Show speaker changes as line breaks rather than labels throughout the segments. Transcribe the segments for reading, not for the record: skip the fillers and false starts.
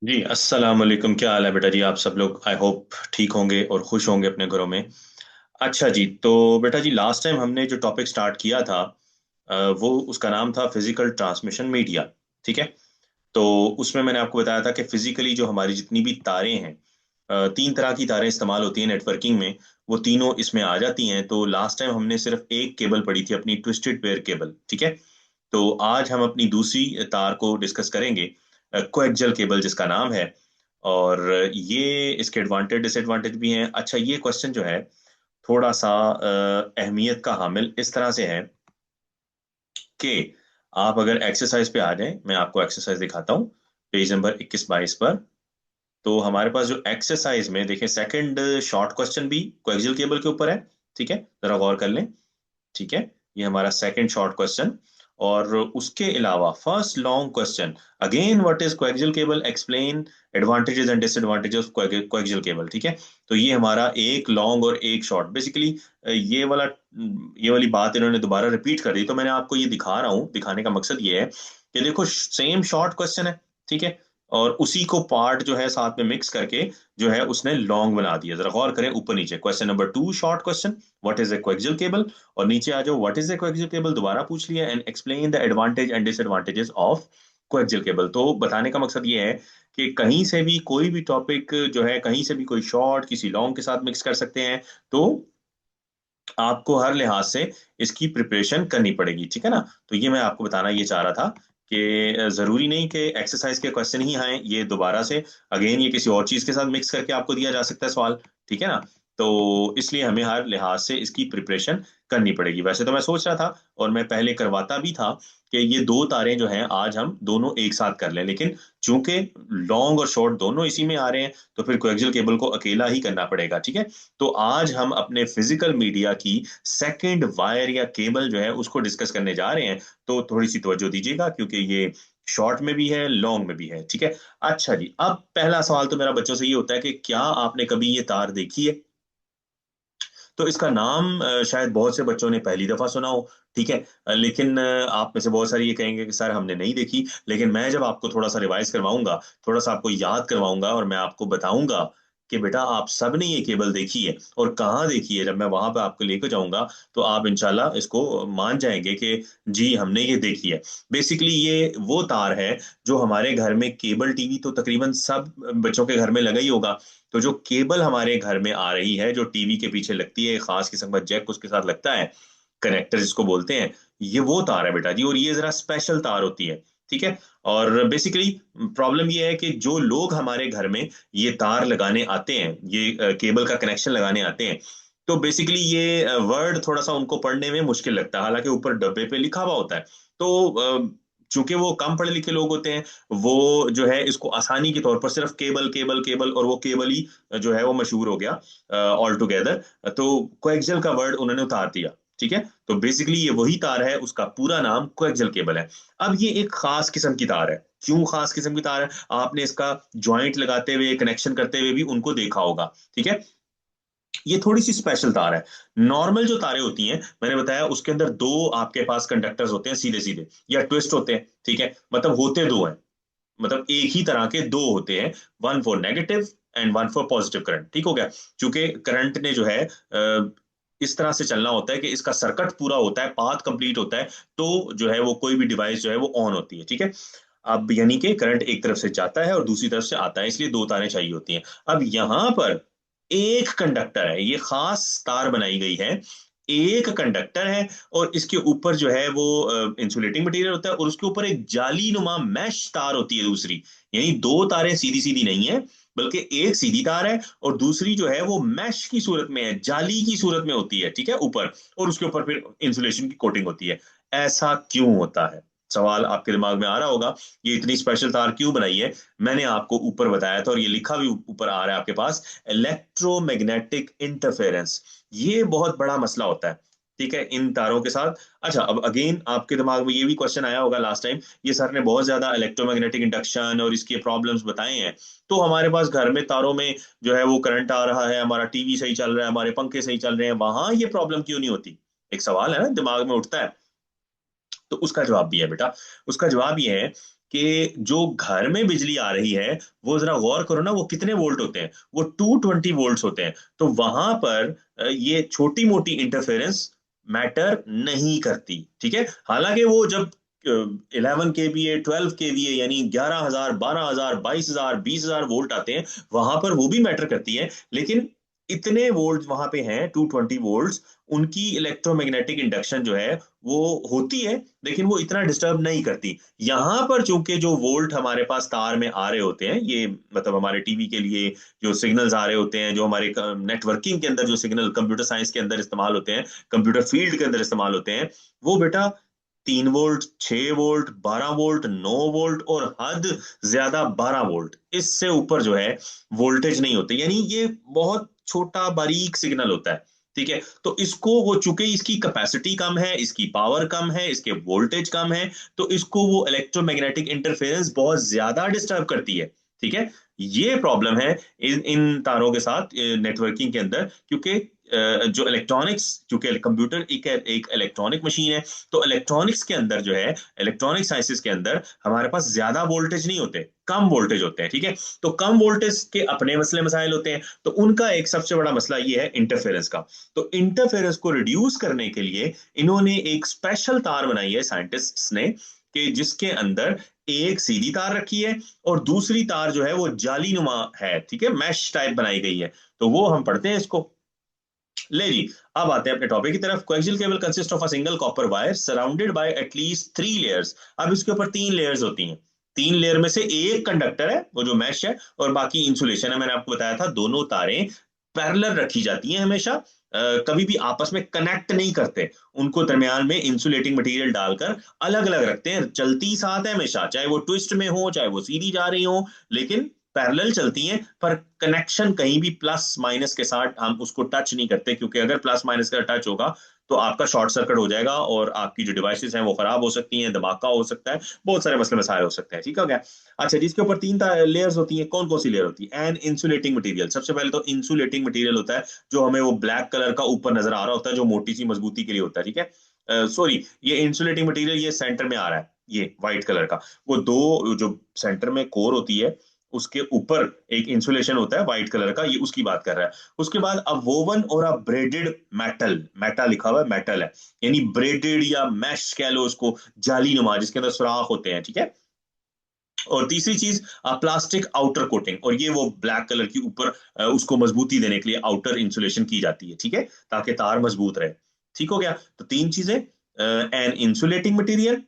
जी अस्सलाम वालेकुम। क्या हाल है बेटा जी? आप सब लोग आई होप ठीक होंगे और खुश होंगे अपने घरों में। अच्छा जी, तो बेटा जी लास्ट टाइम हमने जो टॉपिक स्टार्ट किया था वो उसका नाम था फिजिकल ट्रांसमिशन मीडिया। ठीक है। तो उसमें मैंने आपको बताया था कि फिजिकली जो हमारी जितनी भी तारें हैं, तीन तरह की तारें इस्तेमाल होती हैं नेटवर्किंग में। वो तीनों इसमें आ जाती हैं। तो लास्ट टाइम हमने सिर्फ एक केबल पढ़ी थी, अपनी ट्विस्टेड पेयर केबल। ठीक है। तो आज हम अपनी दूसरी तार को डिस्कस करेंगे, कोएक्सियल केबल जिसका नाम है। और ये इसके एडवांटेज डिसएडवांटेज भी हैं। अच्छा, ये क्वेश्चन जो है थोड़ा सा अहमियत का हामिल इस तरह से है कि आप अगर एक्सरसाइज पे आ जाएं, मैं आपको एक्सरसाइज दिखाता हूँ पेज नंबर 21-22 पर। तो हमारे पास जो एक्सरसाइज में देखें, सेकंड शॉर्ट क्वेश्चन भी कोएक्सियल केबल के ऊपर है। ठीक है, जरा गौर कर लें। ठीक है, ये हमारा सेकंड शॉर्ट क्वेश्चन। और उसके अलावा first long question, again what is coaxial cable, explain advantages and disadvantages of coaxial cable. ठीक है। तो ये हमारा एक लॉन्ग और एक शॉर्ट, बेसिकली ये वाली बात इन्होंने दोबारा रिपीट कर दी। तो मैंने आपको ये दिखा रहा हूँ, दिखाने का मकसद ये है कि देखो सेम शॉर्ट क्वेश्चन है। ठीक है। और उसी को पार्ट जो है साथ में मिक्स करके जो है उसने लॉन्ग बना दिया। जरा गौर करें ऊपर नीचे, question number 2 short question, what is a coaxial cable. और नीचे आ जाओ, what is a coaxial cable दोबारा पूछ लिया, and explain the advantage and disadvantages of coaxial cable. तो बताने का मकसद ये है कि कहीं से भी कोई भी टॉपिक जो है, कहीं से भी कोई शॉर्ट किसी लॉन्ग के साथ मिक्स कर सकते हैं। तो आपको हर लिहाज से इसकी प्रिपरेशन करनी पड़ेगी। ठीक है ना। तो ये मैं आपको बताना ये चाह रहा था कि जरूरी नहीं कि एक्सरसाइज के क्वेश्चन ही आए, ये दोबारा से अगेन ये किसी और चीज के साथ मिक्स करके आपको दिया जा सकता है सवाल। ठीक है ना। तो इसलिए हमें हर लिहाज से इसकी प्रिपरेशन करनी पड़ेगी। वैसे तो मैं सोच रहा था और मैं पहले करवाता भी था कि ये दो तारें जो हैं आज हम दोनों एक साथ कर लें, लेकिन चूंकि लॉन्ग और शॉर्ट दोनों इसी में आ रहे हैं तो फिर कोएक्सियल केबल को अकेला ही करना पड़ेगा। ठीक है। तो आज हम अपने फिजिकल मीडिया की सेकंड वायर या केबल जो है उसको डिस्कस करने जा रहे हैं। तो थोड़ी सी तवज्जो दीजिएगा क्योंकि ये शॉर्ट में भी है, लॉन्ग में भी है। ठीक है। अच्छा जी, अब पहला सवाल तो मेरा बच्चों से ये होता है कि क्या आपने कभी ये तार देखी है? तो इसका नाम शायद बहुत से बच्चों ने पहली दफा सुना हो। ठीक है। लेकिन आप में से बहुत सारे ये कहेंगे कि सर हमने नहीं देखी। लेकिन मैं जब आपको थोड़ा सा रिवाइज करवाऊंगा, थोड़ा सा आपको याद करवाऊंगा और मैं आपको बताऊंगा कि बेटा आप सब ने ये केबल देखी है और कहाँ देखी है, जब मैं वहां पे आपको लेकर जाऊंगा तो आप इंशाल्लाह इसको मान जाएंगे कि जी हमने ये देखी है। बेसिकली ये वो तार है जो हमारे घर में, केबल टीवी तो तकरीबन सब बच्चों के घर में लगा ही होगा। तो जो केबल हमारे घर में आ रही है, जो टीवी के पीछे लगती है, एक खास किस्म का जैक उसके साथ लगता है, कनेक्टर जिसको बोलते हैं, ये वो तार है बेटा जी। और ये जरा स्पेशल तार होती है। ठीक है। और बेसिकली प्रॉब्लम ये है कि जो लोग हमारे घर में ये तार लगाने आते हैं, ये केबल का कनेक्शन लगाने आते हैं, तो बेसिकली ये वर्ड थोड़ा सा उनको पढ़ने में मुश्किल लगता है, हालांकि ऊपर डब्बे पे लिखा हुआ होता है। तो चूंकि वो कम पढ़े लिखे लोग होते हैं, वो जो है इसको आसानी के तौर पर सिर्फ केबल केबल केबल, और वो केबल ही जो है वो मशहूर हो गया ऑल टुगेदर। तो कोएक्सियल का वर्ड उन्होंने उतार दिया। ठीक है। तो बेसिकली ये वही तार है, उसका पूरा नाम कोएक्सियल केबल है। अब ये एक खास किस्म की तार है। क्यों खास किस्म की तार है? आपने इसका जॉइंट लगाते हुए, कनेक्शन करते हुए भी उनको देखा होगा। ठीक है। ये थोड़ी सी स्पेशल तार है। नॉर्मल जो तारें होती हैं, मैंने बताया उसके अंदर दो आपके पास कंडक्टर्स होते हैं सीधे सीधे, या ट्विस्ट होते हैं। ठीक है। मतलब होते दो हैं, मतलब एक ही तरह के दो होते हैं, one for negative and one for positive current. ठीक हो गया। क्योंकि करंट ने जो है इस तरह से चलना होता है कि इसका सर्किट पूरा होता है, पाथ कंप्लीट होता है, तो जो है वो कोई भी डिवाइस जो है वो ऑन होती है। ठीक है। अब यानी कि करंट एक तरफ से जाता है और दूसरी तरफ से आता है, इसलिए दो तारें चाहिए होती हैं। अब यहां पर एक कंडक्टर है, ये खास तार बनाई गई है, एक कंडक्टर है, और इसके ऊपर जो है वो इंसुलेटिंग मटेरियल होता है, और उसके ऊपर एक जाली नुमा मैश तार होती है दूसरी। यानी दो तारें सीधी सीधी नहीं है, बल्कि एक सीधी तार है और दूसरी जो है वो मैश की सूरत में है, जाली की सूरत में होती है। ठीक है, ऊपर, और उसके ऊपर फिर इंसुलेशन की कोटिंग होती है। ऐसा क्यों होता है? सवाल आपके दिमाग में आ रहा होगा, ये इतनी स्पेशल तार क्यों बनाई है? मैंने आपको ऊपर बताया था और ये लिखा भी ऊपर आ रहा है आपके पास, इलेक्ट्रोमैग्नेटिक इंटरफेरेंस। ये बहुत बड़ा मसला होता है। ठीक है, इन तारों के साथ। अच्छा, अब अगेन आपके दिमाग में ये भी क्वेश्चन आया होगा लास्ट टाइम, ये सर ने बहुत ज्यादा इलेक्ट्रोमैग्नेटिक इंडक्शन और इसके प्रॉब्लम्स बताए हैं, तो हमारे पास घर में तारों में जो है वो करंट आ रहा है, हमारा टीवी सही चल रहा है, हमारे पंखे सही चल रहे हैं, वहां ये प्रॉब्लम क्यों नहीं होती? एक सवाल है ना, दिमाग में उठता है। तो उसका जवाब भी है बेटा। उसका जवाब ये है कि जो घर में बिजली आ रही है वो जरा गौर करो ना, वो कितने वोल्ट होते हैं, वो 220 वोल्ट्स होते हैं। तो वहां पर ये छोटी मोटी इंटरफेरेंस मैटर नहीं करती, ठीक है। हालांकि वो जब 11 kVA 12 kVA यानी 11,000 12,000 22,000 20,000 वोल्ट आते हैं, वहां पर वो भी मैटर करती है। लेकिन इतने वोल्ट वहां पे हैं 220 वोल्ट्स, उनकी इलेक्ट्रोमैग्नेटिक इंडक्शन जो है वो होती है, लेकिन वो इतना डिस्टर्ब नहीं करती। यहां पर चूंकि जो वोल्ट हमारे पास तार में आ रहे होते हैं, ये मतलब हमारे टीवी के लिए जो सिग्नल्स आ रहे होते हैं, जो हमारे नेटवर्किंग के अंदर जो सिग्नल कंप्यूटर साइंस के अंदर इस्तेमाल होते हैं, कंप्यूटर फील्ड के अंदर इस्तेमाल होते हैं, वो बेटा 3 वोल्ट, 6 वोल्ट, 12 वोल्ट, 9 वोल्ट और हद ज्यादा 12 वोल्ट, इससे ऊपर जो है वोल्टेज नहीं होते। यानी ये बहुत छोटा बारीक सिग्नल होता है, ठीक है। तो इसको वो चूंकि इसकी कैपेसिटी कम है, इसकी पावर कम है, इसके वोल्टेज कम है, तो इसको वो इलेक्ट्रोमैग्नेटिक इंटरफेरेंस बहुत ज्यादा डिस्टर्ब करती है, ठीक है। ये प्रॉब्लम है इन इन तारों के साथ नेटवर्किंग के अंदर, क्योंकि जो इलेक्ट्रॉनिक्स, क्योंकि कंप्यूटर एक इलेक्ट्रॉनिक मशीन है, तो इलेक्ट्रॉनिक्स के अंदर जो है, इलेक्ट्रॉनिक साइंसेस के अंदर हमारे पास ज्यादा वोल्टेज नहीं होते, कम वोल्टेज होते हैं, ठीक है। तो कम वोल्टेज के अपने मसले मसाइल होते हैं, तो उनका एक सबसे बड़ा मसला ये है इंटरफेरेंस का। तो इंटरफेरेंस को रिड्यूस करने के लिए इन्होंने एक स्पेशल तार बनाई है साइंटिस्ट्स ने, कि जिसके अंदर एक सीधी तार रखी है और दूसरी तार जो है वो जाली नुमा है, ठीक है, मैश टाइप बनाई गई है। तो वो हम पढ़ते हैं इसको। ले जी, अब आते हैं अपने टॉपिक की तरफ। Coaxial cable consist of a single copper wire surrounded by at least 3 layers. अब इसके ऊपर 3 लेयर्स होती हैं। 3 लेयर में से एक कंडक्टर है, वो जो मैश है, और बाकी इंसुलेशन है। मैंने आपको बताया था दोनों तारें पैरेलल रखी जाती हैं हमेशा, कभी भी आपस में कनेक्ट नहीं करते, उनको दरमियान में इंसुलेटिंग मटेरियल डालकर अलग अलग रखते हैं। चलती साथ है हमेशा, चाहे वो ट्विस्ट में हो चाहे वो सीधी जा रही हो, लेकिन पैरेलल चलती हैं। पर कनेक्शन कहीं भी प्लस माइनस के साथ हम उसको टच नहीं करते, क्योंकि अगर प्लस माइनस का टच होगा तो आपका शॉर्ट सर्किट हो जाएगा और आपकी जो डिवाइसेस हैं वो खराब हो सकती हैं, धमाका हो सकता है, बहुत सारे मसले मसाइल हो सकते हैं, ठीक है क्या। अच्छा, जिसके ऊपर 3 लेयर्स होती हैं, कौन कौन सी लेयर होती है। एन इंसुलेटिंग मटेरियल, सबसे पहले तो इंसुलेटिंग मटेरियल होता है, जो हमें वो ब्लैक कलर का ऊपर नजर आ रहा होता है, जो मोटी सी मजबूती के लिए होता है, ठीक है। सॉरी, ये इंसुलेटिंग मटेरियल ये सेंटर में आ रहा है, ये व्हाइट कलर का, वो दो जो सेंटर में कोर होती है, उसके ऊपर एक इंसुलेशन होता है व्हाइट कलर का, ये उसकी बात कर रहा है। उसके बाद अ वोवन और अ ब्रेडेड मेटल, मेटा लिखा हुआ है, मेटल है, यानी ब्रेडेड या मैश कह लो उसको, जाली नुमा जिसके अंदर सुराख होते हैं, ठीक है। और तीसरी चीज प्लास्टिक आउटर कोटिंग, और ये वो ब्लैक कलर की ऊपर उसको मजबूती देने के लिए आउटर इंसुलेशन की जाती है, ठीक है, ताकि तार मजबूत रहे। ठीक हो गया। तो 3 चीजें, एन इंसुलेटिंग मटेरियल,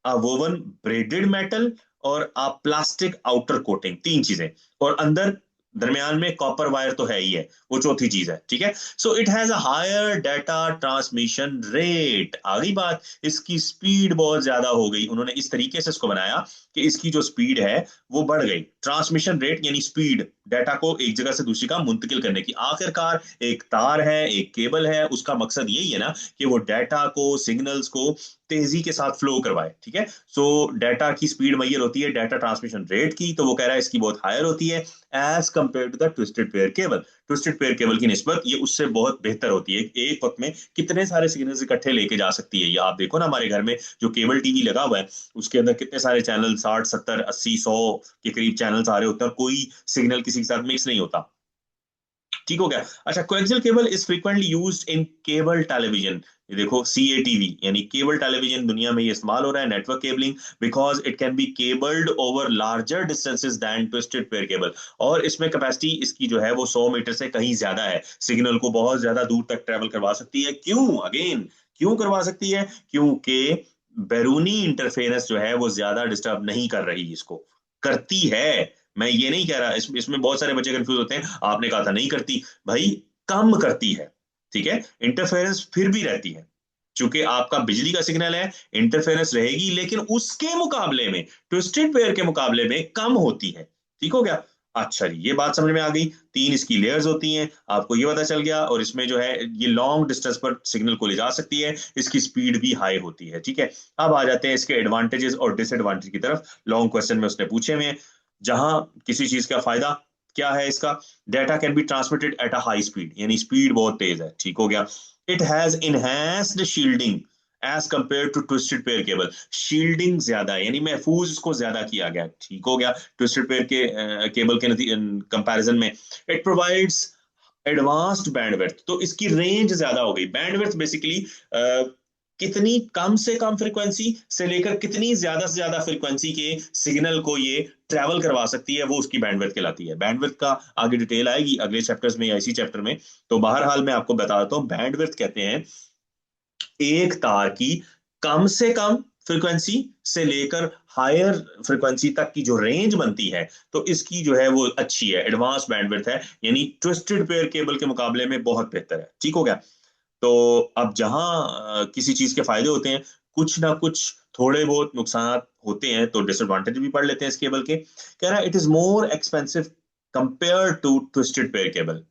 अ वोवन ब्रेडेड मेटल, और अ प्लास्टिक आउटर कोटिंग, 3 चीजें। और अंदर दरमियान में कॉपर वायर तो है ही है, वो चौथी चीज है, ठीक है। So it has a higher data transmission rate. आ गई बात, इसकी स्पीड बहुत ज्यादा हो गई, उन्होंने इस तरीके से इसको बनाया कि इसकी जो स्पीड है वो बढ़ गई। ट्रांसमिशन रेट यानी स्पीड, डाटा को एक जगह से दूसरी का मुंतकिल करने की। आखिरकार एक तार है, एक केबल है, उसका मकसद यही है ना कि वो डाटा को, सिग्नल्स को तेजी के साथ फ्लो करवाए, ठीक है। सो डाटा की स्पीड मैयर होती है डाटा ट्रांसमिशन रेट की, तो वो कह रहा है इसकी बहुत हायर होती है as compared to the twisted pair cable. Twisted pair cable की निस्बत ये उससे बहुत बेहतर होती है, एक वक्त में कितने सारे सिग्नल्स इकट्ठे लेके जा सकती है। ये आप देखो ना, हमारे घर में जो केबल टीवी लगा हुआ है, उसके अंदर कितने सारे चैनल, 60 70 80 100 के करीब चैनल्स आ रहे होते हैं, और कोई सिग्नल किसी के साथ मिक्स नहीं होता। ठीक हो गया। अच्छा, coaxial cable is frequently used in cable television. ये देखो, सीएटीवी यानी केबल टेलीविजन दुनिया में ये इस्तेमाल हो रहा है, network cabling, because it can be cabled over larger distances than twisted pair cable. और इसमें कैपेसिटी इसकी जो है वो 100 मीटर से कहीं ज्यादा है, सिग्नल को बहुत ज्यादा दूर तक ट्रेवल करवा सकती है। क्यों, अगेन क्यों करवा सकती है, क्योंकि बैरूनी इंटरफेरेंस जो है वो ज्यादा डिस्टर्ब नहीं कर रही, इसको करती है। मैं ये नहीं कह रहा, इसमें बहुत सारे बच्चे कंफ्यूज होते हैं, आपने कहा था नहीं करती, भाई कम करती है, ठीक है। इंटरफेरेंस फिर भी रहती है, क्योंकि आपका बिजली का सिग्नल है, इंटरफेरेंस रहेगी, लेकिन उसके मुकाबले में, ट्विस्टेड पेयर के मुकाबले में कम होती है। ठीक हो गया। अच्छा जी, ये बात समझ में आ गई। 3 इसकी लेयर्स होती हैं, आपको ये पता चल गया। और इसमें जो है ये लॉन्ग डिस्टेंस पर सिग्नल को ले जा सकती है, इसकी स्पीड भी हाई होती है, ठीक है। अब आ जाते हैं इसके एडवांटेजेस और डिसएडवांटेज की तरफ। लॉन्ग क्वेश्चन में उसने पूछे हुए हैं, जहां किसी चीज का फायदा क्या है इसका, data can be transmitted at a high speed, यानी स्पीड बहुत तेज है, ठीक हो गया। It has enhanced shielding as compared to twisted pair cable. Shielding ज्यादा है, यानी महफूज इसको ज्यादा किया गया, ठीक हो गया, ट्विस्टेड पेयर के केबल के कंपैरिजन में। इट प्रोवाइड्स एडवांस्ड बैंडविड्थ, तो इसकी रेंज ज्यादा हो गई। बैंडविड्थ बेसिकली कितनी कम से कम फ्रीक्वेंसी से लेकर कितनी ज्यादा से ज्यादा फ्रीक्वेंसी के सिग्नल को ये ट्रैवल करवा सकती है, वो उसकी बैंडविड्थ कहलाती है। बैंडविड्थ का आगे डिटेल आएगी अगले चैप्टर्स में या इसी चैप्टर में। तो बहरहाल मैं आपको बता देता हूँ, बैंडविड्थ कहते हैं एक तार की कम से कम फ्रीक्वेंसी से लेकर हायर फ्रीक्वेंसी तक की जो रेंज बनती है, तो इसकी जो है वो अच्छी है, एडवांस बैंडविड्थ है, यानी ट्विस्टेड पेयर केबल के मुकाबले में बहुत बेहतर है। ठीक हो गया। तो अब जहां किसी चीज के फायदे होते हैं, कुछ ना कुछ थोड़े बहुत नुकसान होते हैं, तो डिसएडवांटेज भी पढ़ लेते हैं इस केबल के। कह रहा है it is more expensive compare to twisted pair cable.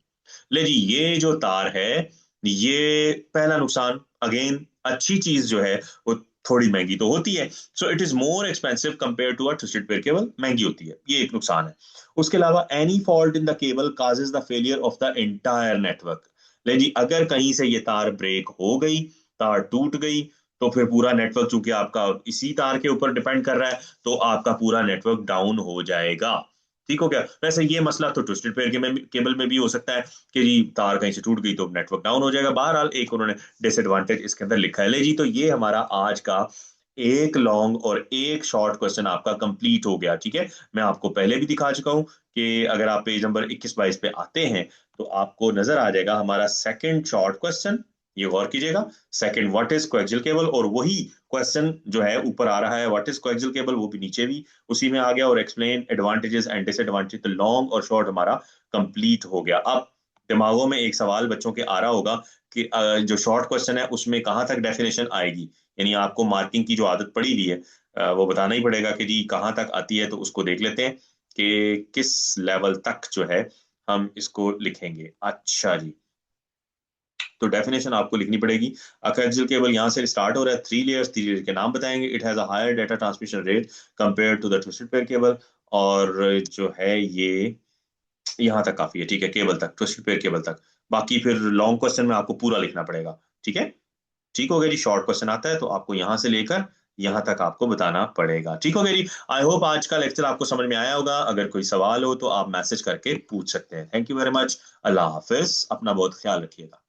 ले जी, ये जो तार है, ये पहला नुकसान। अगेन अच्छी चीज जो है वो थोड़ी महंगी तो होती है। So it is more expensive compare to a twisted pair cable, महंगी होती है, ये एक नुकसान है। उसके अलावा any fault in the cable causes the failure of the entire network. ले जी, अगर कहीं से ये तार ब्रेक हो गई, तार टूट गई, तो फिर पूरा नेटवर्क, चूंकि आपका इसी तार के ऊपर डिपेंड कर रहा है, तो आपका पूरा नेटवर्क डाउन हो जाएगा। ठीक हो गया। वैसे ये मसला तो ट्विस्टेड पेयर के केबल में भी हो सकता है कि जी तार कहीं से टूट गई तो नेटवर्क डाउन हो जाएगा। बहरहाल एक उन्होंने डिसएडवांटेज इसके अंदर लिखा है। ले जी, तो ये हमारा आज का एक लॉन्ग और एक शॉर्ट क्वेश्चन आपका कंप्लीट हो गया। ठीक है, मैं आपको पहले भी दिखा चुका हूं कि अगर आप पेज नंबर 21-22 पे आते हैं, तो आपको नजर आ जाएगा हमारा सेकंड शॉर्ट क्वेश्चन। ये गौर कीजिएगा, second what is coaxial cable, और वही क्वेश्चन जो है ऊपर आ रहा है व्हाट इज कोएक्सियल केबल, वो भी नीचे भी उसी में आ गया, और एक्सप्लेन एडवांटेजेस एंड डिसएडवांटेज। तो लॉन्ग और शॉर्ट हमारा कंप्लीट हो गया। अब दिमागों में एक सवाल बच्चों के आ रहा होगा कि जो शॉर्ट क्वेश्चन है उसमें कहाँ तक डेफिनेशन आएगी, यानी आपको मार्किंग की जो आदत पड़ी हुई है, वो बताना ही पड़ेगा कि जी कहाँ तक आती है। तो उसको देख लेते हैं कि किस लेवल तक जो है हम इसको लिखेंगे। अच्छा जी, तो डेफिनेशन आपको लिखनी पड़ेगी। अकैक्सियल केबल यहाँ से स्टार्ट हो रहा है, थ्री लेयर्स के नाम बताएंगे। It has a higher data transmission rate compare to the twisted pair cable, और जो है ये यहाँ तक काफी है। ठीक है, केबल तक, ट्विस्टेड पेयर केबल तक। बाकी फिर लॉन्ग क्वेश्चन में आपको पूरा लिखना पड़ेगा। ठीक है, ठीक हो गया जी। शॉर्ट क्वेश्चन आता है तो आपको यहाँ से लेकर यहाँ तक आपको बताना पड़ेगा। ठीक हो गया जी। आई होप आज का लेक्चर आपको समझ में आया होगा। अगर कोई सवाल हो तो आप मैसेज करके पूछ सकते हैं। Thank you very much. अल्लाह हाफिज, अपना बहुत ख्याल रखिएगा।